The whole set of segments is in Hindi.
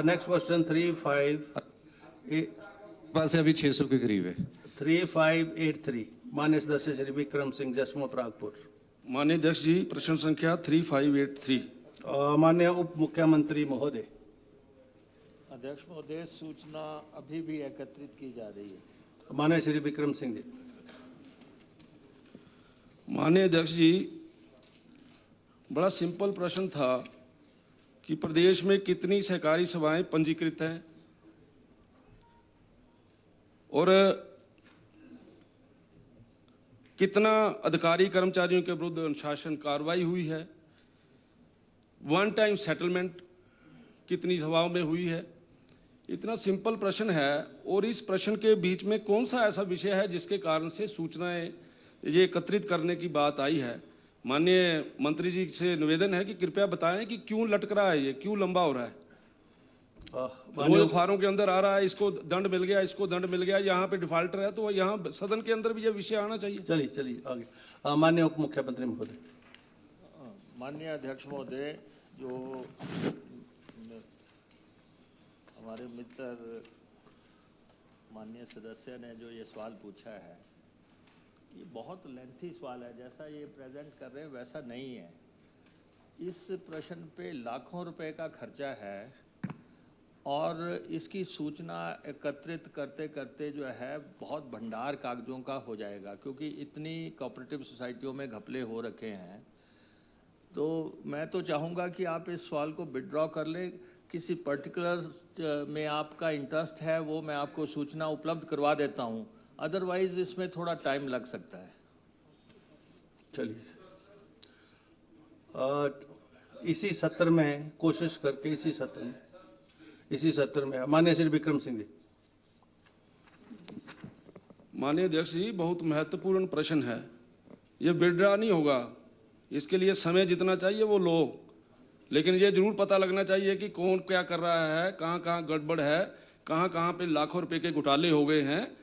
नेक्स्ट क्वेश्चन 35 पास अभी 600 के करीब है। 3583 माननीय सदस्य श्री विक्रम सिंह जसमो प्रागपुर। माननीय अध्यक्ष जी, प्रश्न संख्या 3583। माननीय उप मुख्यमंत्री महोदय। अध्यक्ष महोदय, सूचना अभी भी एकत्रित की जा रही है। माननीय श्री विक्रम सिंह जी। माननीय अध्यक्ष जी, बड़ा सिंपल प्रश्न था कि प्रदेश में कितनी सहकारी सभाएं पंजीकृत हैं और कितना अधिकारी कर्मचारियों के विरुद्ध अनुशासन कार्रवाई हुई है, वन टाइम सेटलमेंट कितनी सभाओं में हुई है। इतना सिंपल प्रश्न है और इस प्रश्न के बीच में कौन सा ऐसा विषय है जिसके कारण से सूचनाएं ये एकत्रित करने की बात आई है। माननीय मंत्री जी से निवेदन है कि कृपया बताएं कि क्यों लटक रहा है, ये क्यों लंबा हो रहा है। वो अखबारों के अंदर आ रहा है, इसको दंड मिल गया, इसको दंड मिल गया, यहाँ पे डिफाल्टर है, तो यहाँ सदन के अंदर भी ये विषय आना चाहिए। चलिए चलिए आगे। माननीय उप मुख्यमंत्री महोदय। माननीय अध्यक्ष महोदय, जो हमारे मित्र माननीय सदस्य ने जो ये सवाल पूछा है, ये बहुत लेंथी सवाल है। जैसा ये प्रेजेंट कर रहे हैं वैसा नहीं है। इस प्रश्न पे लाखों रुपए का खर्चा है और इसकी सूचना एकत्रित करते करते जो है बहुत भंडार कागजों का हो जाएगा, क्योंकि इतनी कोऑपरेटिव सोसाइटियों में घपले हो रखे हैं। तो मैं तो चाहूँगा कि आप इस सवाल को विड्रॉ कर लें। किसी पर्टिकुलर में आपका इंटरेस्ट है वो मैं आपको सूचना उपलब्ध करवा देता हूँ, अदरवाइज इसमें थोड़ा टाइम लग सकता है। चलिए इसी सत्र में कोशिश करके इसी सत्र में माननीय श्री विक्रम सिंह जी। माननीय अध्यक्ष जी, बहुत महत्वपूर्ण प्रश्न है, ये विड्रॉ नहीं होगा। इसके लिए समय जितना चाहिए वो लो, लेकिन ये जरूर पता लगना चाहिए कि कौन क्या कर रहा है, कहाँ कहाँ गड़बड़ है, कहाँ कहाँ पे लाखों रुपए के घोटाले हो गए हैं।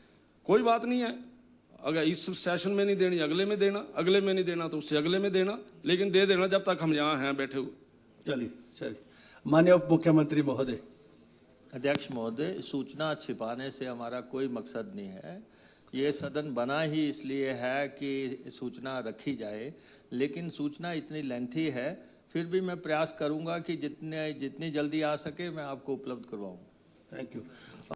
कोई बात नहीं है, अगर इस सेशन में नहीं देनी अगले में देना, अगले में नहीं देना तो उससे अगले में देना, लेकिन दे देना जब तक हम यहाँ हैं बैठे हुए। चलिए चलिए। माननीय उप मुख्यमंत्री महोदय। अध्यक्ष महोदय, सूचना छिपाने से हमारा कोई मकसद नहीं है। ये सदन बना ही इसलिए है कि सूचना रखी जाए, लेकिन सूचना इतनी लेंथी है, फिर भी मैं प्रयास करूंगा कि जितनी जल्दी आ सके मैं आपको उपलब्ध करवाऊं। Thank you.